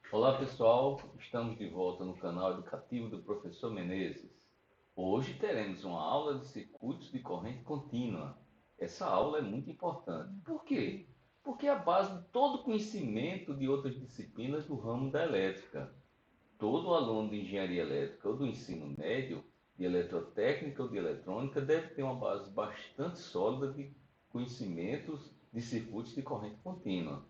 Olá pessoal, estamos de volta no canal educativo do professor Menezes. Hoje teremos uma aula de circuitos de corrente contínua. Essa aula é muito importante. Por quê? Porque é a base de todo conhecimento de outras disciplinas do ramo da elétrica. Todo aluno de engenharia elétrica ou do ensino médio, de eletrotécnica ou de eletrônica, deve ter uma base bastante sólida de conhecimentos de circuitos de corrente contínua.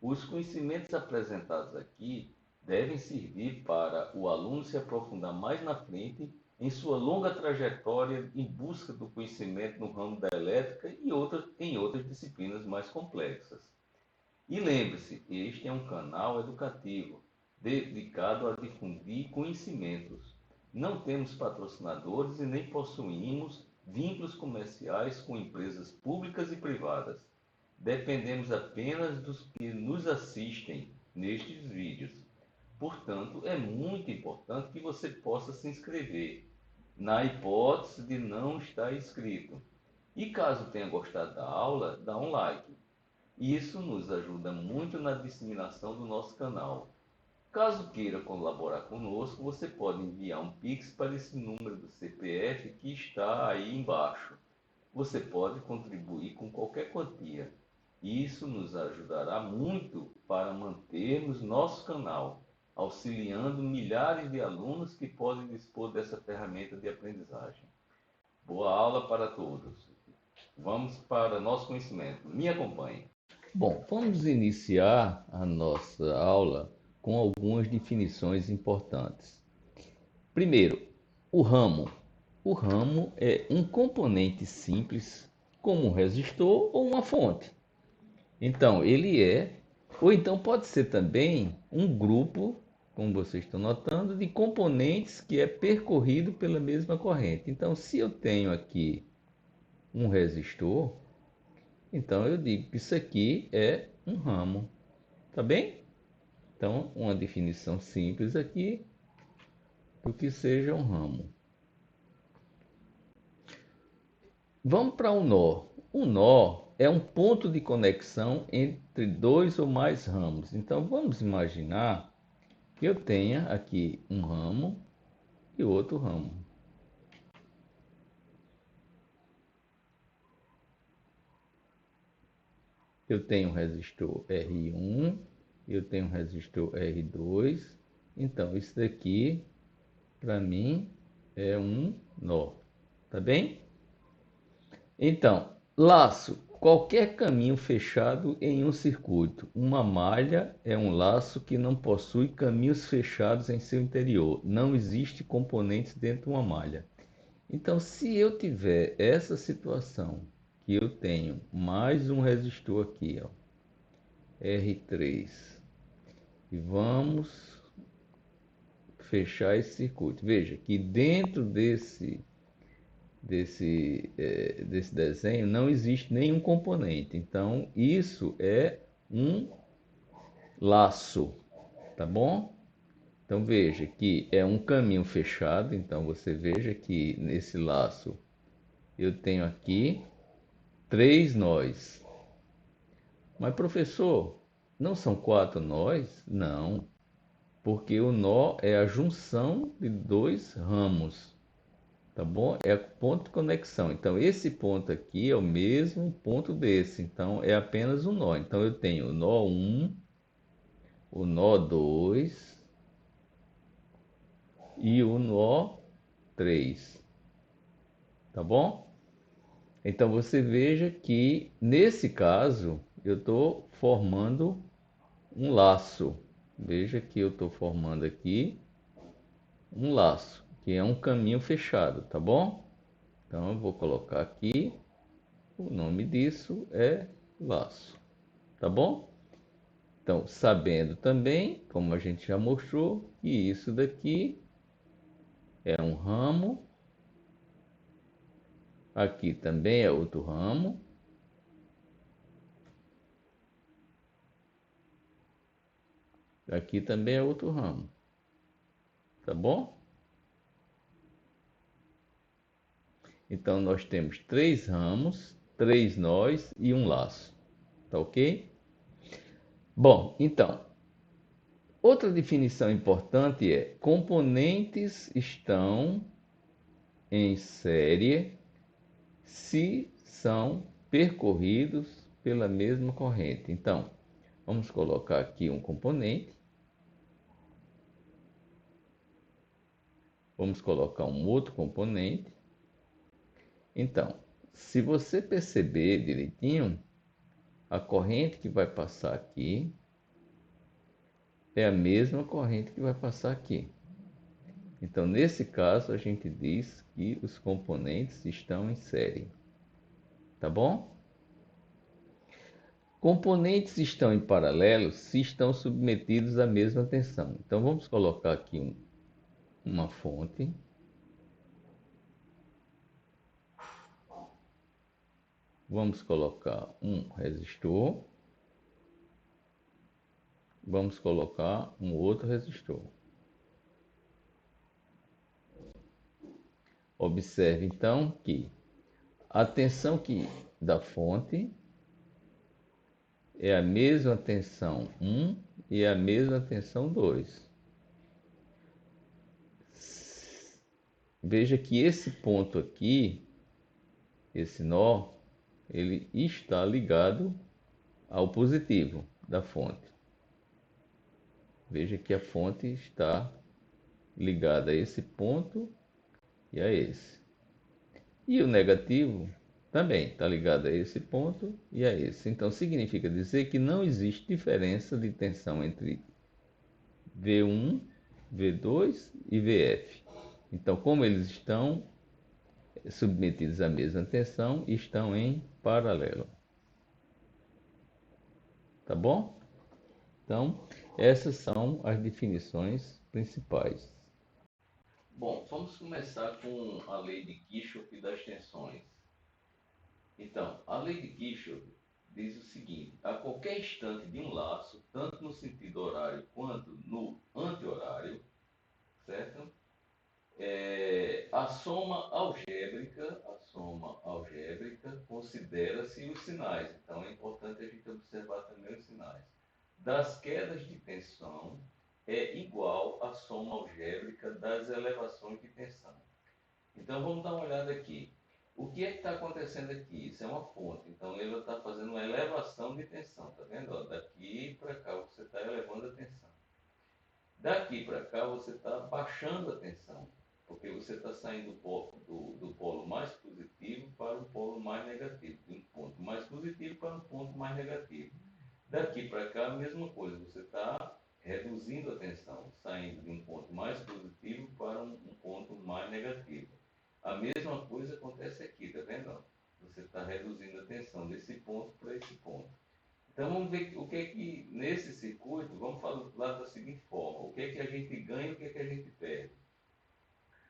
Os conhecimentos apresentados aqui devem servir para o aluno se aprofundar mais na frente em sua longa trajetória em busca do conhecimento no ramo da elétrica e em outras disciplinas mais complexas. E lembre-se, este é um canal educativo dedicado a difundir conhecimentos. Não temos patrocinadores e nem possuímos vínculos comerciais com empresas públicas e privadas. Dependemos apenas dos que nos assistem nestes vídeos. Portanto, é muito importante que você possa se inscrever, na hipótese de não estar inscrito. E caso tenha gostado da aula, dá um like. Isso nos ajuda muito na disseminação do nosso canal. Caso queira colaborar conosco, você pode enviar um Pix para esse número do CPF que está aí embaixo. Você pode contribuir com qualquer quantia. Isso nos ajudará muito para mantermos nosso canal, auxiliando milhares de alunos que podem dispor dessa ferramenta de aprendizagem. Boa aula para todos. Vamos para nosso conhecimento. Me acompanhe. Bom, vamos iniciar a nossa aula com algumas definições importantes. Primeiro, o ramo. O ramo é um componente simples, como um resistor ou uma fonte. Então, ele é, ou então pode ser também um grupo, como vocês estão notando, de componentes que é percorrido pela mesma corrente. Então, se eu tenho aqui um resistor, então eu digo que isso aqui é um ramo, tá bem? Então, uma definição simples aqui do que seja um ramo. Vamos para o nó. O nó é um ponto de conexão entre dois ou mais ramos. Então, vamos imaginar que eu tenha aqui um ramo e outro ramo. Eu tenho um resistor R1, eu tenho um resistor R2. Então, isso daqui, para mim, é um nó. Tá bem? Então, laço, qualquer caminho fechado em um circuito. Uma malha é um laço que não possui caminhos fechados em seu interior. Não existe componentes dentro de uma malha. Então, se eu tiver essa situação, que eu tenho mais um resistor aqui, ó, R3, e vamos fechar esse circuito. Veja que dentro desse desenho não existe nenhum componente. Então, isso é um laço, tá bom? Então, veja que é um caminho fechado. Então, você veja que nesse laço eu tenho aqui três nós. Mas, professor, não são quatro nós? Não, porque o nó é a junção de dois ramos. Tá bom? É ponto de conexão. Então, esse ponto aqui é o mesmo ponto desse. Então, é apenas um nó. Então, eu tenho o nó 1, o nó 2 e o nó 3. Tá bom? Então, você veja que, nesse caso, eu estou formando um laço. Veja que eu estou formando aqui um laço, que é um caminho fechado, tá bom? Então, eu vou colocar aqui. O nome disso é laço, tá bom? Então, sabendo também, como a gente já mostrou, que isso daqui é um ramo, aqui também é outro ramo, aqui também é outro ramo, tá bom? Então, nós temos três ramos, três nós e um laço, tá ok? Bom, então, Outra definição importante é: componentes estão em série se são percorridos pela mesma corrente. Então, vamos colocar aqui um componente. Vamos colocar um outro componente. Então, se você perceber direitinho, a corrente que vai passar aqui é a mesma corrente que vai passar aqui. Então, nesse caso, a gente diz que os componentes estão em série. Tá bom? Componentes estão em paralelo se estão submetidos à mesma tensão. Então, vamos colocar aqui uma fonte. Vamos colocar um resistor. Vamos colocar um outro resistor. Observe então que a tensão da fonte é a mesma tensão 1 e a mesma tensão 2. Veja que esse ponto aqui, esse nó, ele está ligado ao positivo da fonte. Veja que a fonte está ligada a esse ponto e a esse. E o negativo também está ligado a esse ponto e a esse. Então, significa dizer que não existe diferença de tensão entre V1, V2 e VF. Então, como eles estão submetidos à mesma tensão, estão em paralelo. Tá bom? Então, essas são as definições principais. Bom, vamos começar com a lei de Kirchhoff das tensões. Então, a lei de Kirchhoff diz o seguinte: a qualquer instante de um laço, tanto no sentido horário quanto no anti-horário, certo? A soma algébrica considera-se os sinais. Então, é importante a gente observar também os sinais. Das quedas de tensão é igual à soma algébrica das elevações de tensão. Então, vamos dar uma olhada aqui. O que é que está acontecendo aqui? Isso é uma fonte. Então, ele está fazendo uma elevação de tensão. Está vendo? Ó, daqui para cá você está elevando a tensão. Daqui para cá você está baixando a tensão. Porque você está saindo do polo mais positivo para um polo mais negativo. De um ponto mais positivo para um ponto mais negativo. Daqui para cá, a mesma coisa. Você está reduzindo a tensão, saindo de um ponto mais positivo para um ponto mais negativo. A mesma coisa acontece aqui, tá vendo? Você está reduzindo a tensão desse ponto para esse ponto. Então vamos ver o que é que nesse circuito, vamos falar da seguinte forma: o que é que a gente ganha e o que é que a gente perde.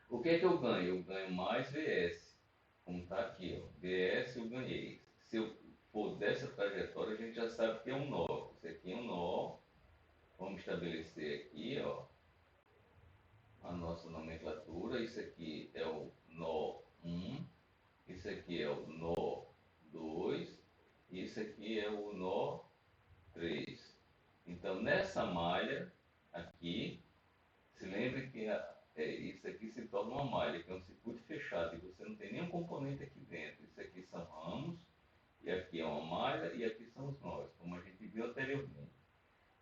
O que é que eu ganho? Eu ganho mais VS, como está aqui, ó. VS eu ganhei. Se eu for dessa trajetória, a gente já sabe que é um nó. Isso aqui é um nó. Vamos estabelecer aqui, ó, a nossa nomenclatura. Isso aqui é o nó 1, isso aqui é o nó 2, e isso aqui é o nó 3. Então, nessa malha aqui, se lembre que isso aqui se torna uma malha, que é um circuito fechado, e você não tem nenhum componente aqui dentro. Isso aqui são ramos, e aqui é uma malha, e aqui são os nós, como a gente viu anteriormente.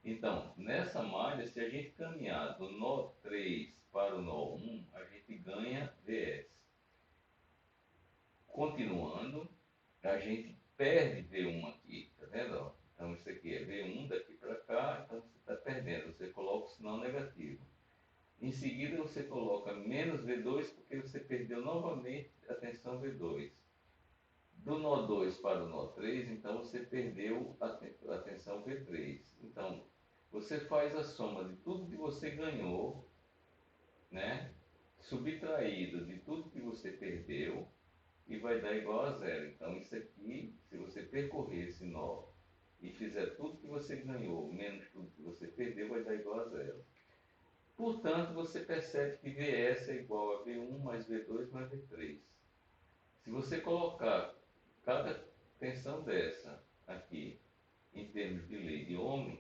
Então, nessa malha, se a gente caminhar do nó 3 para o nó 1, a gente ganha VS. Continuando, a gente perde V1 aqui, tá vendo? Então, isso aqui é V1 daqui para cá, então você está perdendo. Você coloca o sinal negativo. Em seguida, você coloca menos V2, porque você perdeu novamente a tensão V2. Do nó 2 para o nó 3, então você perdeu a tensão V3. Então, você faz a soma de tudo que você ganhou, né? Subtraído de tudo que você perdeu, e vai dar igual a zero. Então, isso aqui, se você percorrer esse nó e fizer tudo que você ganhou menos tudo que você perdeu, vai dar igual a zero. Portanto, você percebe que Vs é igual a V1 mais V2 mais V3. Se você colocar cada tensão dessa aqui em termos de lei de Ohm,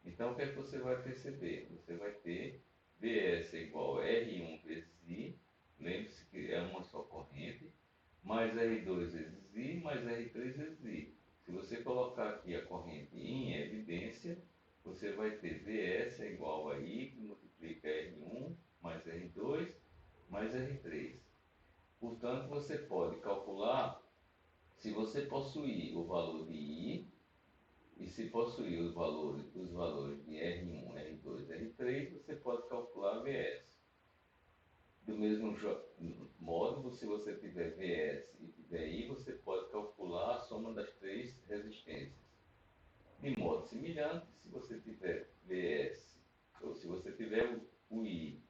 Então, o que é que você vai perceber? Você vai ter Vs é igual a R1 vezes I, lembre-se que é uma só corrente, mais R2 vezes I, mais R3 vezes I. Se você colocar aqui a corrente em evidência, você vai ter Vs é igual a I, que multiplica R1 mais R2 mais R3. Portanto, você pode calcular, se você possuir o valor de I, e se possuir os valores de R1, R2, R3, você pode calcular Vs. Do mesmo modo, se você tiver Vs e tiver I, você pode calcular a soma das três resistências. De modo semelhante, se você tiver Vs, ou se você tiver o I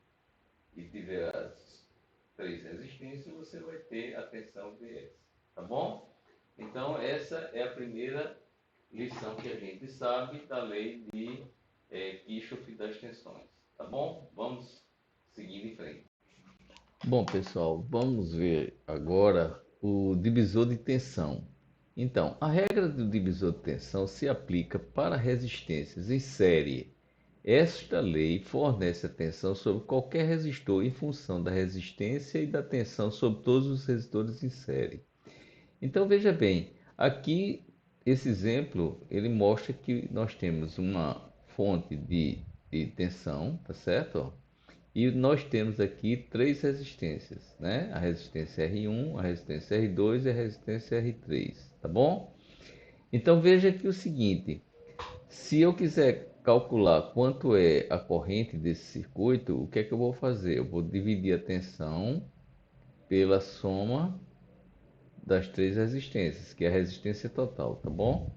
e tiver as três resistências, você vai ter a tensão Vs. Tá bom? Então, essa é a primeira lição que a gente sabe da lei de Kirchhoff das tensões. Tá bom? Vamos seguir em frente. Bom, pessoal, vamos ver agora o divisor de tensão. Então, a regra do divisor de tensão se aplica para resistências em série. Esta lei fornece a tensão sobre qualquer resistor em função da resistência e da tensão sobre todos os resistores em série. Então, veja bem, aqui esse exemplo ele mostra que nós temos uma fonte de tensão, tá certo? E nós temos aqui três resistências, né? A resistência R1, a resistência R2 e a resistência R3, tá bom? Então veja aqui o seguinte, se eu quiser calcular quanto é a corrente desse circuito, o que é que eu vou fazer? Eu vou dividir a tensão pela soma das três resistências, que é a resistência total, tá bom?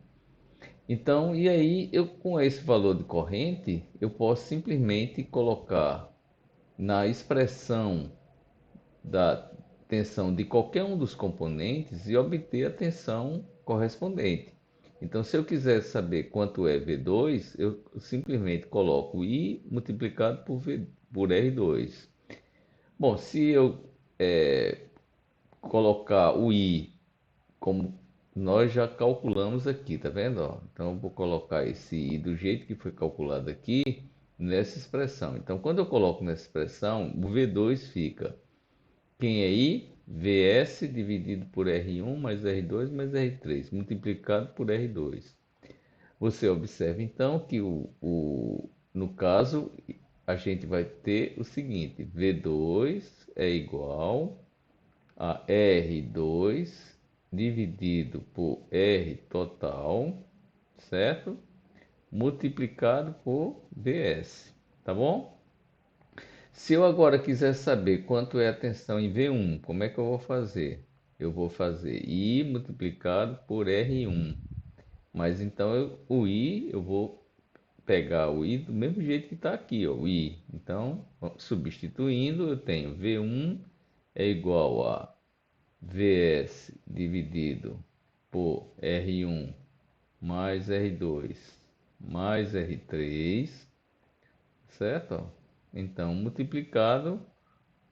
Então, e aí, eu com esse valor de corrente, eu posso simplesmente colocar na expressão da tensão de qualquer um dos componentes e obter a tensão correspondente. Então, se eu quiser saber quanto é V2, eu simplesmente coloco I multiplicado por R2. Bom, se eu colocar o I como nós já calculamos aqui, tá vendo? Ó? Então, eu vou colocar esse I do jeito que foi calculado aqui nessa expressão. Então, quando eu coloco nessa expressão, o V2 fica quem é I? Vs dividido por R1 mais R2 mais R3, multiplicado por R2. Você observa então que no caso a gente vai ter o seguinte: V2 é igual a R2 dividido por R total, certo? Multiplicado por Vs, tá bom? Se eu agora quiser saber quanto é a tensão em V1, como é que eu vou fazer? Eu vou fazer I multiplicado por R1. Mas então o I, eu vou pegar o I do mesmo jeito que está aqui, ó, o I. Então, substituindo, eu tenho V1 é igual a Vs dividido por R1 mais R2 mais R3, certo? Então, multiplicado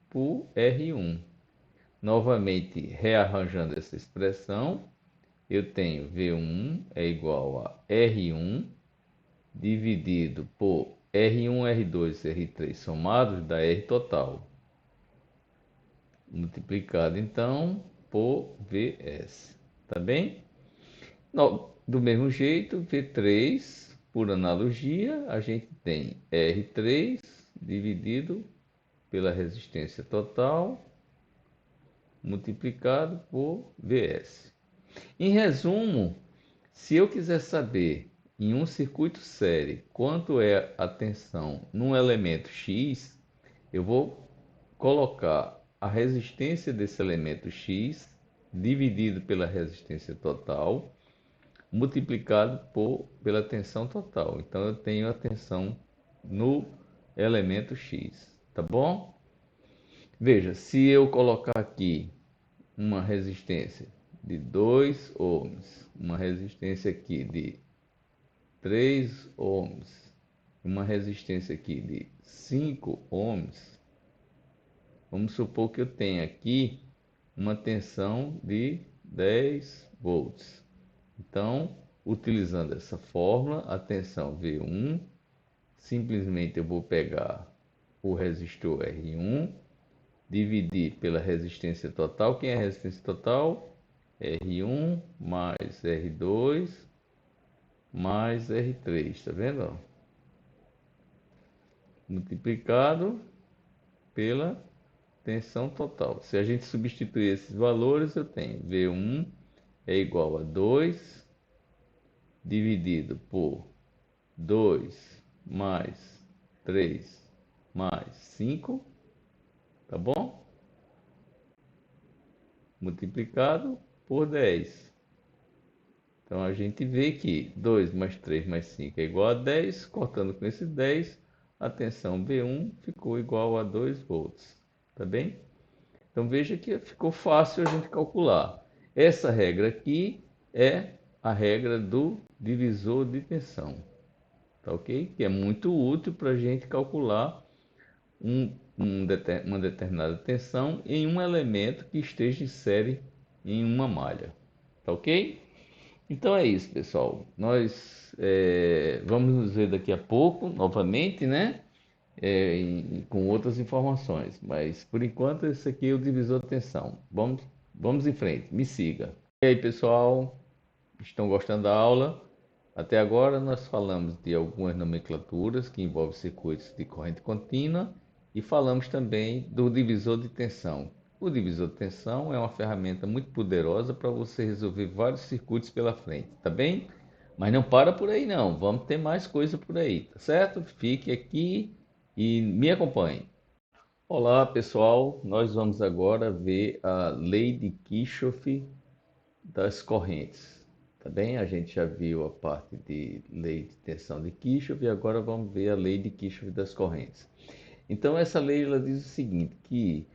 por R1. Novamente, rearranjando essa expressão, eu tenho V1 é igual a R1 dividido por R1, R2 e R3 somados da R total, multiplicado então por Vs. Tá bem? Do mesmo jeito, V3, por analogia, a gente tem R3 dividido pela resistência total multiplicado por Vs. Em resumo, se eu quiser saber em um circuito série quanto é a tensão num elemento X, eu vou colocar a resistência desse elemento X dividido pela resistência total multiplicado pela tensão total. Então eu tenho a tensão no elemento X, tá bom? Veja, se eu colocar aqui uma resistência de 2 ohms, uma resistência aqui de 3 ohms, uma resistência aqui de 5 ohms, vamos supor que eu tenha aqui uma tensão de 10 volts. Então, utilizando essa fórmula, a tensão V1 simplesmente eu vou pegar o resistor R1, dividir pela resistência total. Quem é a resistência total? R1 mais R2 mais R3, tá vendo? Multiplicado pela tensão total. Se a gente substituir esses valores, eu tenho V1 é igual a 2 dividido por 2 mais 3 mais 5, tá bom? Multiplicado por 10. Então a gente vê que 2 mais 3 mais 5 é igual a 10, cortando com esse 10, a tensão V1 ficou igual a 2 volts, tá bem? Então veja que ficou fácil a gente calcular. Essa regra aqui é a regra do divisor de tensão, tá ok? Que é muito útil para a gente calcular uma determinada tensão em um elemento que esteja em série em uma malha, tá ok? Então é isso, pessoal. Nós vamos nos ver daqui a pouco, novamente, né? Com outras informações. Mas por enquanto esse aqui é o divisor de tensão. Vamos em frente, me siga. E aí, pessoal, estão gostando da aula? Até agora nós falamos de algumas nomenclaturas que envolvem circuitos de corrente contínua e falamos também do divisor de tensão. O divisor de tensão é uma ferramenta muito poderosa para você resolver vários circuitos pela frente, tá bem? Mas não para por aí não, vamos ter mais coisa por aí, tá certo? Fique aqui e me acompanhe. Olá, pessoal, nós vamos agora ver a lei de Kirchhoff das correntes. Tá bem? A gente já viu a parte de lei de tensão de Kirchhoff e agora vamos ver a lei de Kirchhoff das correntes. Então essa lei ela diz o seguinte, que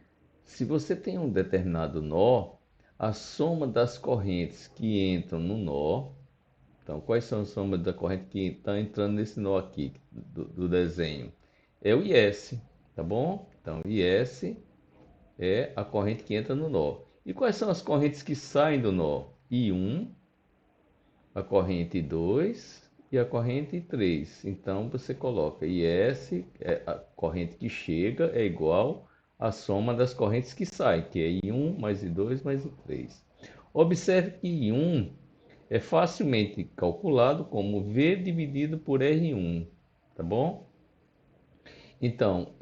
se você tem um determinado nó, a soma das correntes que entram no nó, então quais são as somas da corrente que está entrando nesse nó aqui do desenho? É o IS, tá bom? Então IS é a corrente que entra no nó. E quais são as correntes que saem do nó? I1, a corrente 2 e a corrente 3. Então você coloca IS, a corrente que chega, é igual à soma das correntes que saem, que é I1 mais I2 mais I3. Observe que I1 é facilmente calculado como V dividido por R1, tá bom? Então,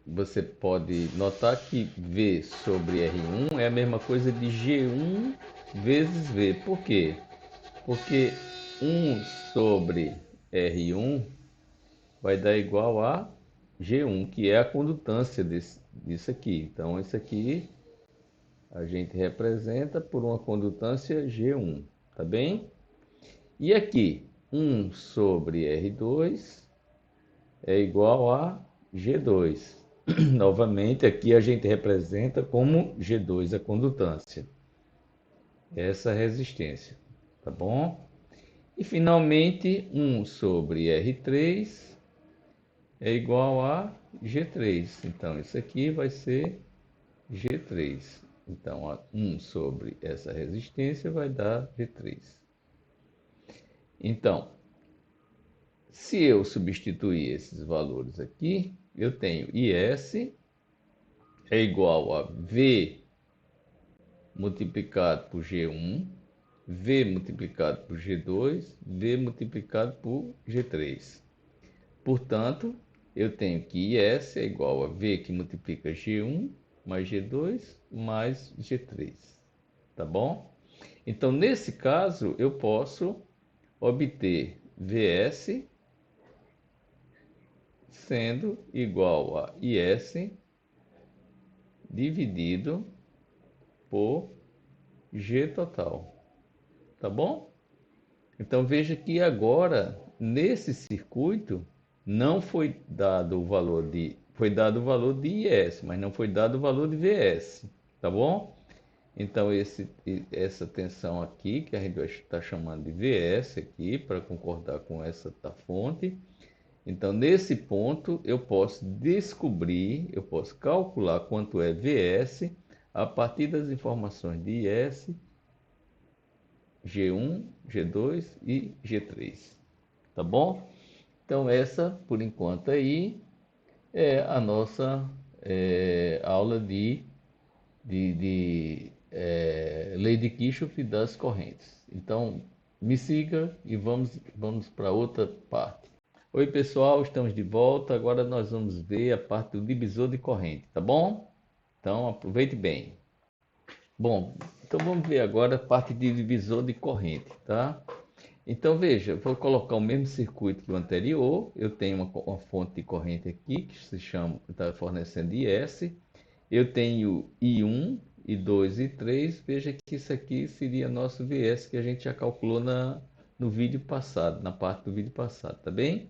você pode notar que V sobre R1 é a mesma coisa de G1 vezes V. Por quê? Porque 1 sobre R1 vai dar igual a G1, que é a condutância disso aqui. Então, isso aqui a gente representa por uma condutância G1, tá bem? E aqui, 1 sobre R2 é igual a G2. Novamente, aqui a gente representa como G2 a condutância, essa resistência, tá bom? E finalmente, 1 sobre R3 é igual a G3. Então, isso aqui vai ser G3. Então, 1 sobre essa resistência vai dar G3. Então, se eu substituir esses valores aqui, eu tenho IS é igual a V multiplicado por G1, V multiplicado por G2, V multiplicado por G3. Portanto, eu tenho que IS é igual a V que multiplica G1 mais G2 mais G3. Tá bom? Então, nesse caso, eu posso obter VS sendo igual a IS dividido por G total. Tá bom? Então veja que agora nesse circuito não foi dado o valor foi dado o valor de IS, mas não foi dado o valor de VS, tá bom? Então essa tensão aqui que a gente vai estar chamando de VS aqui para concordar com essa da fonte. Então nesse ponto eu posso descobrir, eu posso calcular quanto é VS a partir das informações de IS, G1, G2 e G3. Tá bom? Então essa, por enquanto aí, é a nossa aula de lei de Kirchhoff das correntes. Então me siga e vamos para outra parte. Oi pessoal, estamos de volta. Agora nós vamos ver a parte do divisor de corrente, tá bom? Então aproveite bem. Bom, então vamos ver agora a parte de divisor de corrente, tá? Então veja, vou colocar o mesmo circuito que o anterior. Eu tenho uma fonte de corrente aqui que se chama, está fornecendo IS. Eu tenho I1, I2 e I3. Veja que isso aqui seria nosso VS que a gente já calculou no vídeo passado, na parte do vídeo passado, tá bem?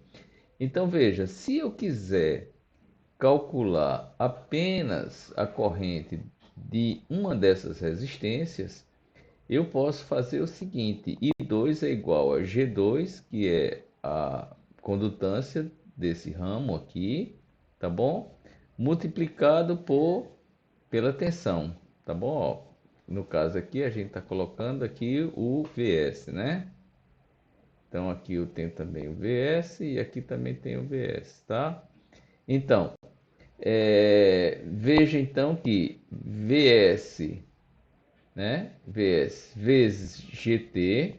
Então veja, se eu quiser calcular apenas a corrente de uma dessas resistências, eu posso fazer o seguinte: I2 é igual a G2, que é a condutância desse ramo aqui, tá bom? Multiplicado pela tensão, tá bom? Ó, no caso aqui, a gente está colocando aqui o VS, né? Então aqui eu tenho também o VS e aqui também tem o VS, tá? Então, veja então que VS, né? VS vezes GT,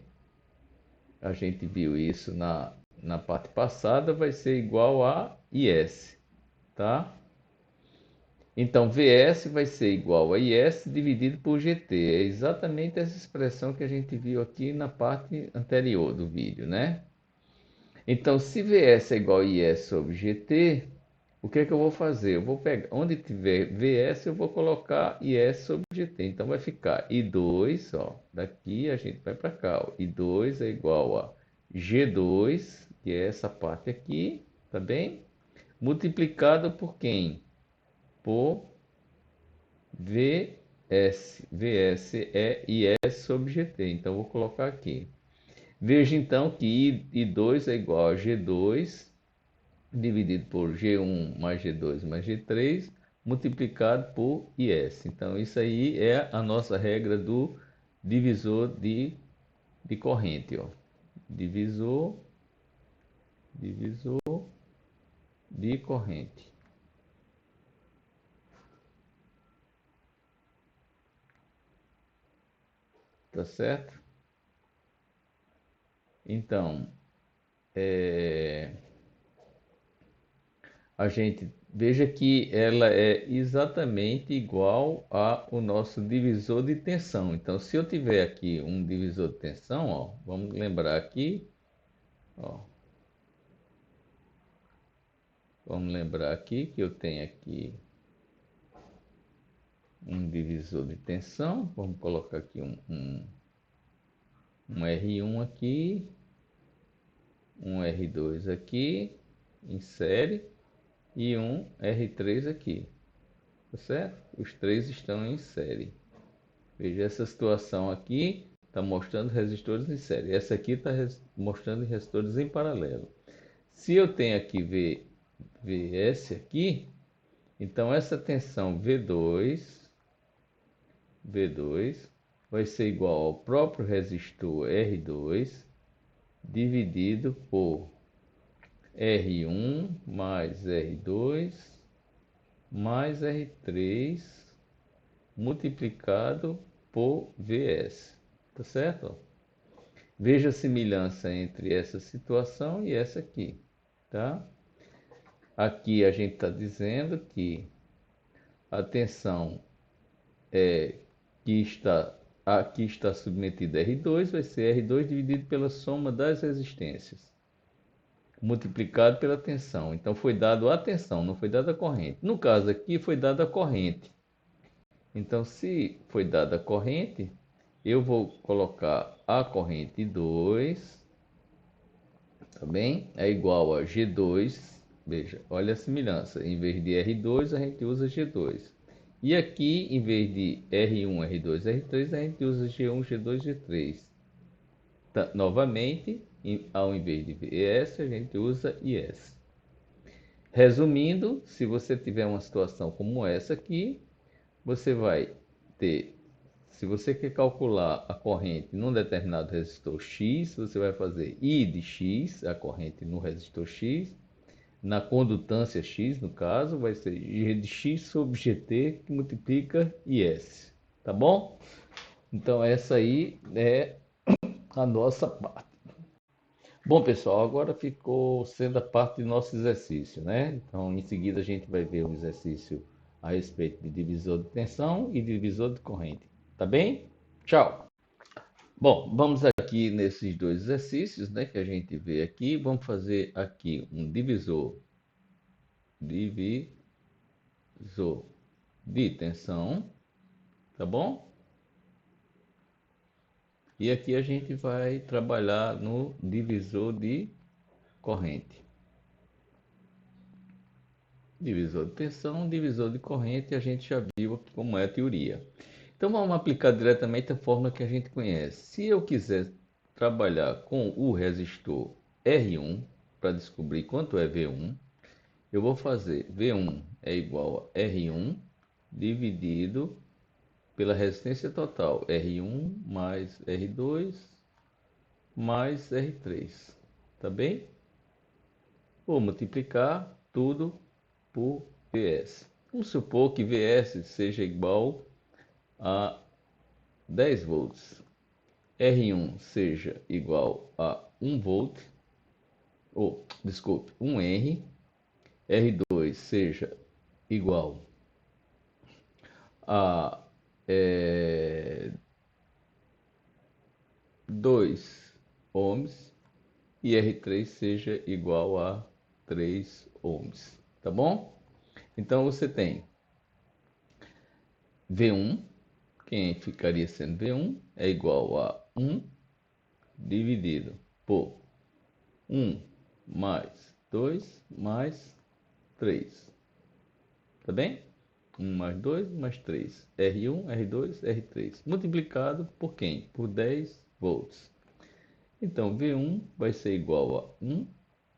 a gente viu isso na parte passada, vai ser igual a IS, tá? Então, VS vai ser igual a IS dividido por GT. É exatamente essa expressão que a gente viu aqui na parte anterior do vídeo, né? Então, se VS é igual a IS sobre GT, o que é que eu vou fazer? Eu vou pegar, onde tiver VS, eu vou colocar IS sobre GT. Então, vai ficar I2, ó, daqui a gente vai para cá. Ó, I2 é igual a G2, que é essa parte aqui, tá bem? Multiplicado por quem? Por VS. VS é IS sobre GT. Então, vou colocar aqui. Veja então que I2 é igual a G2 dividido por G1 mais G2 mais G3 multiplicado por IS. Então, isso aí é a nossa regra do divisor de corrente. Ó. Divisor de corrente. Tá certo? Então, a gente veja que ela é exatamente igual ao nosso divisor de tensão. Então, se eu tiver aqui um divisor de tensão, ó, vamos lembrar aqui, ó, vamos lembrar aqui que eu tenho aqui um divisor de tensão. Vamos colocar aqui um R1 aqui, um R2 aqui em série e um R3 aqui, tá certo? Os três estão em série. Veja essa situação aqui, está mostrando resistores em série. Essa aqui está mostrando resistores em paralelo. Se eu tenho aqui VS aqui, então essa tensão V2 vai ser igual ao próprio resistor R2 dividido por R1 mais R2 mais R3 multiplicado por VS. Tá certo? Veja a semelhança entre essa situação e essa aqui, tá? Aqui a gente está dizendo que a tensão aqui está submetida a R2, vai ser R2 dividido pela soma das resistências, multiplicado pela tensão. Então foi dado a tensão, não foi dada a corrente. No caso aqui foi dada a corrente. Então se foi dada a corrente, eu vou colocar a corrente 2, tá bem? É igual a G2, veja, olha a semelhança. Em vez de R2, a gente usa G2. E aqui, em vez de R1, R2, R3, a gente usa G1, G2, G3. Tá, novamente, ao invés de VS, a gente usa IS. Resumindo, se você tiver uma situação como essa aqui, você vai ter Se você quer calcular a corrente num determinado resistor X, você vai fazer I de X, a corrente no resistor X. Na condutância X, no caso, vai ser G de X sobre GT, que multiplica IS. Tá bom? Então, essa aí é a nossa parte. Bom, pessoal, agora ficou sendo a parte do nosso exercício, né? Então, em seguida, a gente vai ver um exercício a respeito de divisor de tensão e divisor de corrente. Tá bem? Tchau! Bom, vamos aqui nesses dois exercícios, né, que a gente vê aqui. Vamos fazer aqui um divisor de tensão, tá bom? E aqui a gente vai trabalhar no divisor de corrente. Divisor de tensão, divisor de corrente, a gente já viu aqui como é a teoria. Então vamos aplicar diretamente a fórmula que a gente conhece. Se eu quiser trabalhar com o resistor R1 para descobrir quanto é V1, eu vou fazer V1 é igual a R1 dividido pela resistência total, R1 mais R2 mais R3, tá bem? Vou multiplicar tudo por Vs. Vamos supor que Vs seja igual a 10 volts, R1 seja igual a 1 volt, ou, desculpe, 1 R, R2 seja igual a 2 ohms e R3 seja igual a 3 ohms, tá bom? Então você tem V1, quem ficaria sendo V1 é igual a 1 dividido por 1 mais 2 mais 3, tá bem? 1 mais 2 mais 3, R1, R2, R3, multiplicado por quem? Por 10 volts. Então, V1 vai ser igual a 1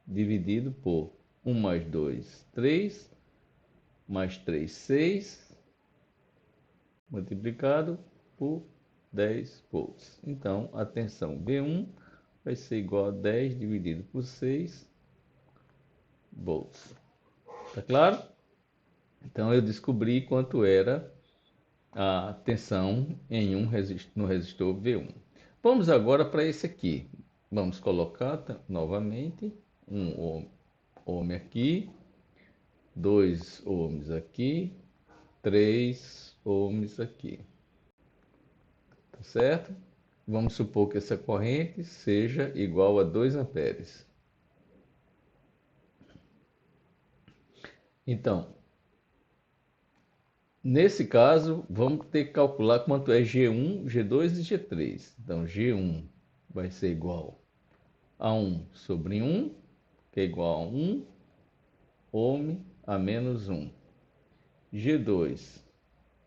dividido por 1 mais 2, 3, mais 3, 6, multiplicado por 10 volts. Então, a tensão V1 vai ser igual a 10 dividido por 6 volts. Tá claro? Então, eu descobri quanto era a tensão em no resistor V1. Vamos agora para esse aqui. Vamos colocar novamente um ohm aqui, 2 ohms aqui, 3 ohms aqui. Tá certo? Vamos supor que essa corrente seja igual a 2 amperes. Então, nesse caso, vamos ter que calcular quanto é G1, G2 e G3. Então, G1 vai ser igual a 1 sobre 1, que é igual a 1 ohm a menos 1. G2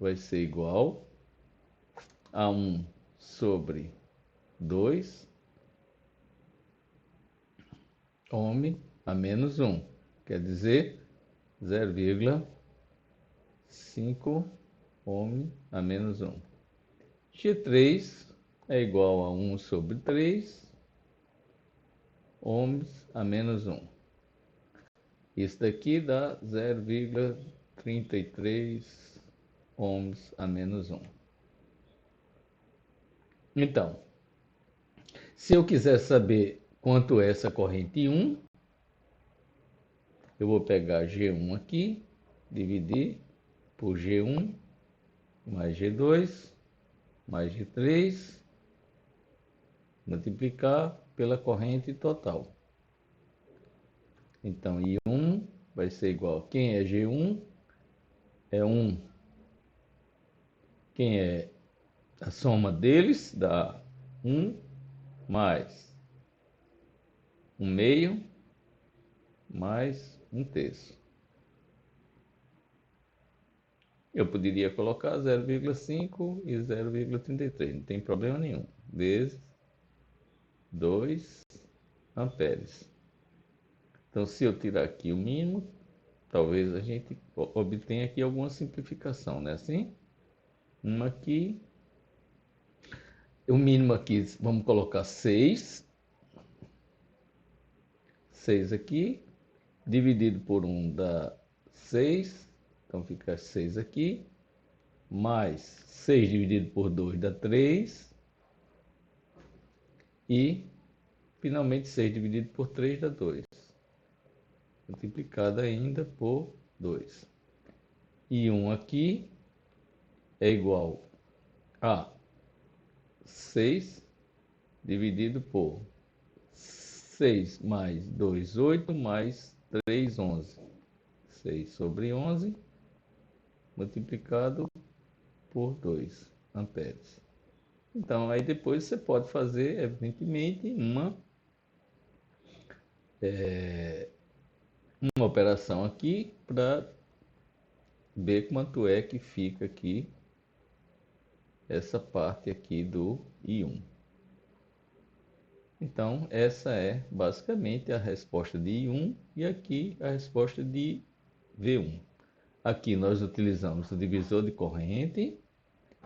vai ser igual a 1 sobre 2 ohm a menos 1. Quer dizer, 0,5 ohm a menos 1. G3 é igual a 1 sobre 3 ohms a menos 1. Isso daqui dá 0,33 ohms a menos 1. Então, se eu quiser saber quanto é essa corrente 1, eu vou pegar G1 aqui, dividir por G1 mais G2 mais G3, multiplicar pela corrente total. Então, I1 vai ser igual. Quem é G1? É 1. Quem é a soma deles? Dá 1 mais 1 meio mais 1 terço. Eu poderia colocar 0,5 e 0,33, não tem problema nenhum. Vezes 2 amperes. Então, se eu tirar aqui o mínimo, talvez a gente obtenha aqui alguma simplificação, né? Assim, 1 aqui O mínimo aqui, vamos colocar 6. 6 aqui, dividido por 1 dá 6. Então fica 6 aqui. Mais 6 dividido por 2 dá 3. E, finalmente, 6 dividido por 3 dá 2. Multiplicado ainda por 2. E 1 aqui é igual a 6 dividido por 6 mais 2, 8, mais 3, 11. 6 sobre 11 multiplicado por 2 amperes. Então, aí depois você pode fazer, evidentemente, uma operação aqui para ver quanto é que fica aqui essa parte aqui do I1. Então, essa é basicamente a resposta de I1 e aqui a resposta de V1. Aqui nós utilizamos o divisor de corrente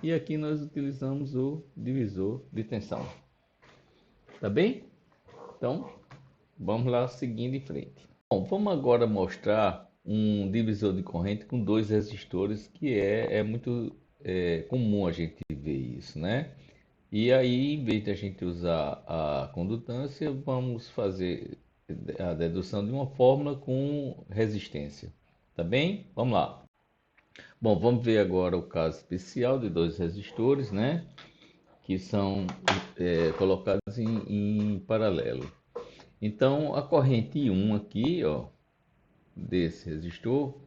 e aqui nós utilizamos o divisor de tensão. Tá bem? Então, vamos lá seguindo em frente. Bom, vamos agora mostrar um divisor de corrente com dois resistores, que é muito comum a gente ver isso, né? E aí, em vez de a gente usar a condutância, vamos fazer a dedução de uma fórmula com resistência. Tá bem? Vamos lá. Bom, vamos ver agora o caso especial de dois resistores, né? Que são colocados em paralelo. Então, a corrente I1 aqui, ó, desse resistor,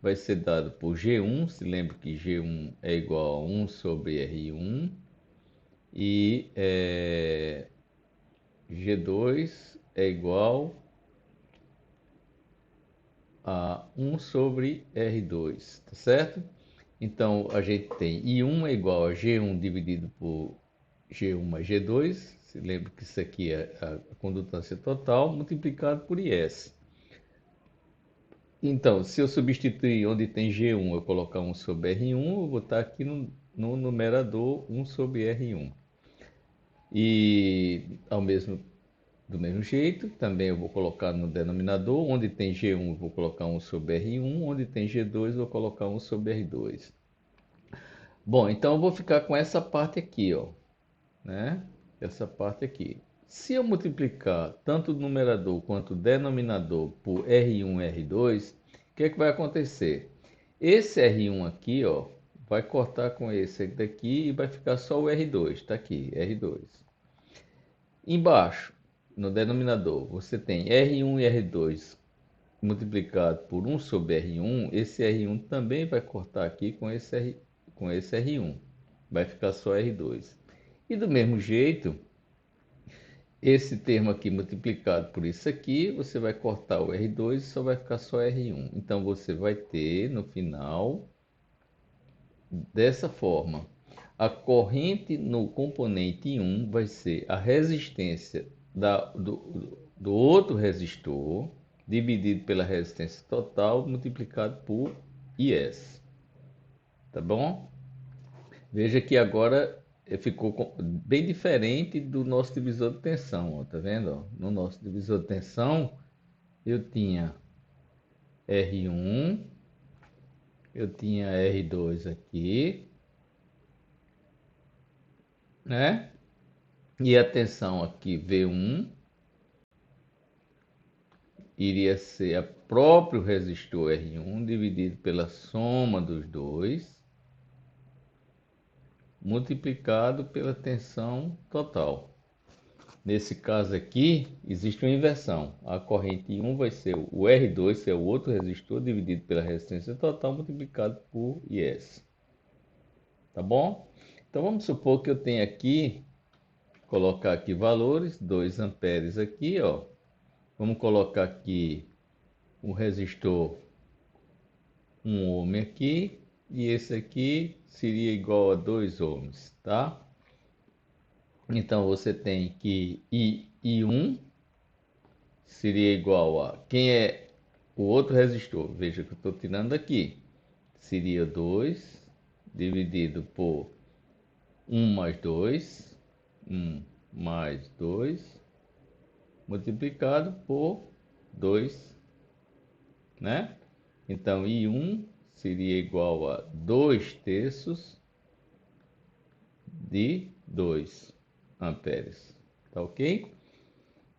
vai ser dado por G1. Se lembra que G1 é igual a 1 sobre R1 e G2 é igual a 1 sobre R2, tá certo? Então, a gente tem I1 é igual a G1 dividido por G1 mais G2. Se lembra que isso aqui é a condutância total, multiplicado por IS. Então, se eu substituir onde tem G1, eu colocar 1 sobre R1, eu vou estar aqui no numerador 1 sobre R1. E do mesmo jeito, também eu vou colocar no denominador, onde tem G1 eu vou colocar 1 sobre R1, onde tem G2 eu vou colocar 1 sobre R2. Bom, então eu vou ficar com essa parte aqui, ó, né? Essa parte aqui. Se eu multiplicar tanto o numerador quanto o denominador por R1 e R2, o que é que vai acontecer? Esse R1 aqui, ó, vai cortar com esse daqui e vai ficar só o R2, tá aqui, R2. Embaixo, no denominador, você tem R1 e R2 multiplicado por 1 sobre R1. Esse R1 também vai cortar aqui com esse R1. Vai ficar só R2. E do mesmo jeito, esse termo aqui multiplicado por isso aqui, você vai cortar o R2 e só vai ficar só R1. Então, você vai ter, no final, dessa forma, a corrente no componente 1 vai ser a resistência do outro resistor, dividido pela resistência total, multiplicado por IS. Tá bom? Veja que agora ficou bem diferente do nosso divisor de tensão, ó, tá vendo? Ó? No nosso divisor de tensão, eu tinha R1, eu tinha R2 aqui, né? E a tensão aqui, V1, iria ser a próprio resistor R1 dividido pela soma dos dois, multiplicado pela tensão total. Nesse caso aqui, existe uma inversão. A corrente 1 vai ser o R2, que é o outro resistor, dividido pela resistência total, multiplicado por IS. Tá bom? Então, vamos supor que eu tenha aqui, colocar aqui valores, 2 amperes aqui, ó. Vamos colocar aqui um resistor 1 ohm aqui, e esse aqui seria igual a 2 ohms, tá? Então, você tem que I1 seria igual a, quem é o outro resistor? Veja que eu estou tirando aqui. Seria 2 dividido por 1 mais 2, 1 mais 2 multiplicado por 2, né? Então, I1 seria igual a 2 terços de 2 amperes. Tá ok?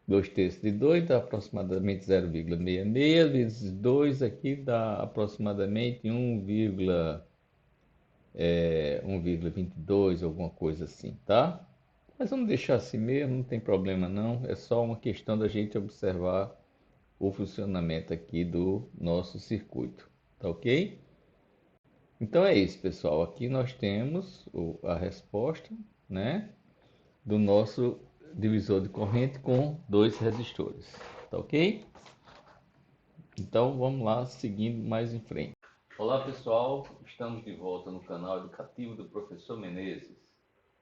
2 terços de 2 dá aproximadamente 0,66 vezes 2 aqui dá aproximadamente 1,22, alguma coisa assim, tá? Mas vamos deixar assim mesmo, não tem problema não. É só uma questão da gente observar o funcionamento aqui do nosso circuito, tá ok? Então é isso, pessoal. Aqui nós temos a resposta, né, do nosso divisor de corrente com dois resistores, tá ok? Então vamos lá, seguindo mais em frente. Olá pessoal, estamos de volta no canal educativo do professor Menezes.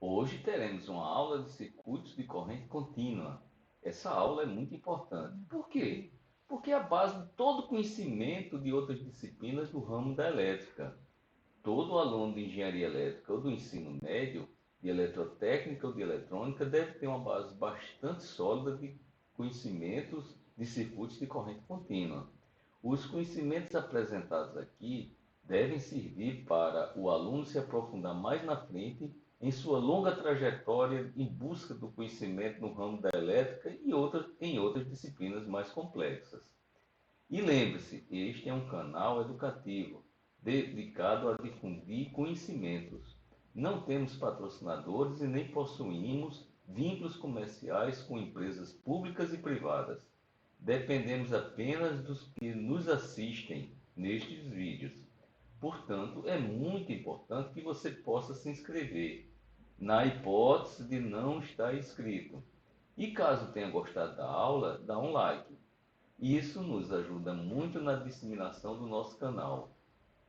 Hoje teremos uma aula de circuitos de corrente contínua. Essa aula é muito importante. Por quê? Porque é a base de todo conhecimento de outras disciplinas do ramo da elétrica. Todo aluno de engenharia elétrica ou do ensino médio, de eletrotécnica ou de eletrônica, deve ter uma base bastante sólida de conhecimentos de circuitos de corrente contínua. Os conhecimentos apresentados aqui devem servir para o aluno se aprofundar mais na frente em sua longa trajetória em busca do conhecimento no ramo da elétrica e em outras disciplinas mais complexas. E lembre-se, este é um canal educativo dedicado a difundir conhecimentos. Não temos patrocinadores e nem possuímos vínculos comerciais com empresas públicas e privadas. Dependemos apenas dos que nos assistem nestes vídeos. Portanto, é muito importante que você possa se inscrever, na hipótese de não estar inscrito. E caso tenha gostado da aula, dá um like. Isso nos ajuda muito na disseminação do nosso canal.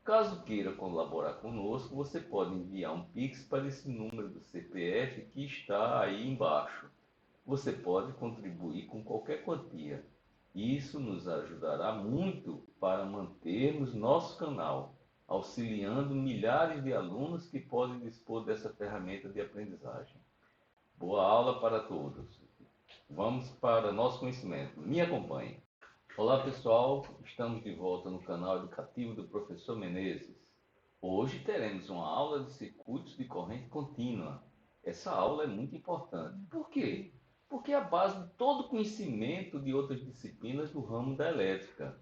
Caso queira colaborar conosco, você pode enviar um Pix para esse número do CPF que está aí embaixo. Você pode contribuir com qualquer quantia. Isso nos ajudará muito para mantermos nosso canal, auxiliando milhares de alunos que podem dispor dessa ferramenta de aprendizagem. Boa aula para todos. Vamos para nosso conhecimento. Me acompanhe. Olá pessoal, estamos de volta no canal educativo do professor Menezes. Hoje teremos uma aula de circuitos de corrente contínua. Essa aula é muito importante. Por quê? Porque é a base de todo conhecimento de outras disciplinas do ramo da elétrica.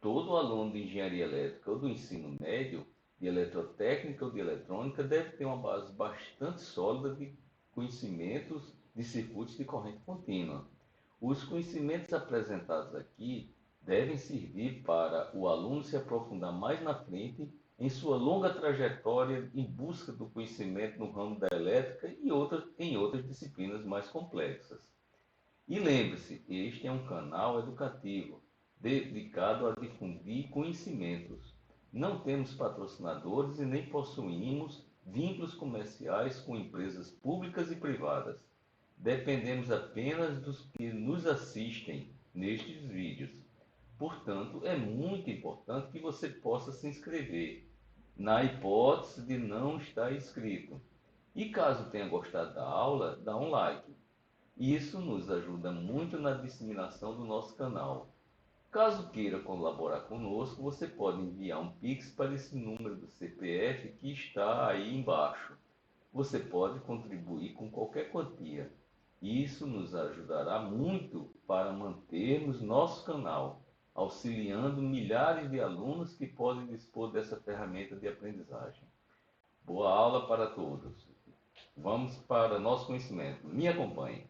Todo aluno de engenharia elétrica ou do ensino médio, de eletrotécnica ou de eletrônica, deve ter uma base bastante sólida de conhecimentos de circuitos de corrente contínua. Os conhecimentos apresentados aqui devem servir para o aluno se aprofundar mais na frente em sua longa trajetória em busca do conhecimento no ramo da elétrica e em outras disciplinas mais complexas. E lembre-se, este é um canal educativo dedicado a difundir conhecimentos. Não temos patrocinadores e nem possuímos vínculos comerciais com empresas públicas e privadas. Dependemos apenas dos que nos assistem nestes vídeos. Portanto, é muito importante que você possa se inscrever, na hipótese de não estar inscrito. E caso tenha gostado da aula, dá um like. Isso nos ajuda muito na disseminação do nosso canal. Caso queira colaborar conosco, você pode enviar um Pix para esse número do CPF que está aí embaixo. Você pode contribuir com qualquer quantia. Isso nos ajudará muito para mantermos nosso canal, auxiliando milhares de alunos que podem dispor dessa ferramenta de aprendizagem. Boa aula para todos. Vamos para nosso conhecimento. Me acompanhe.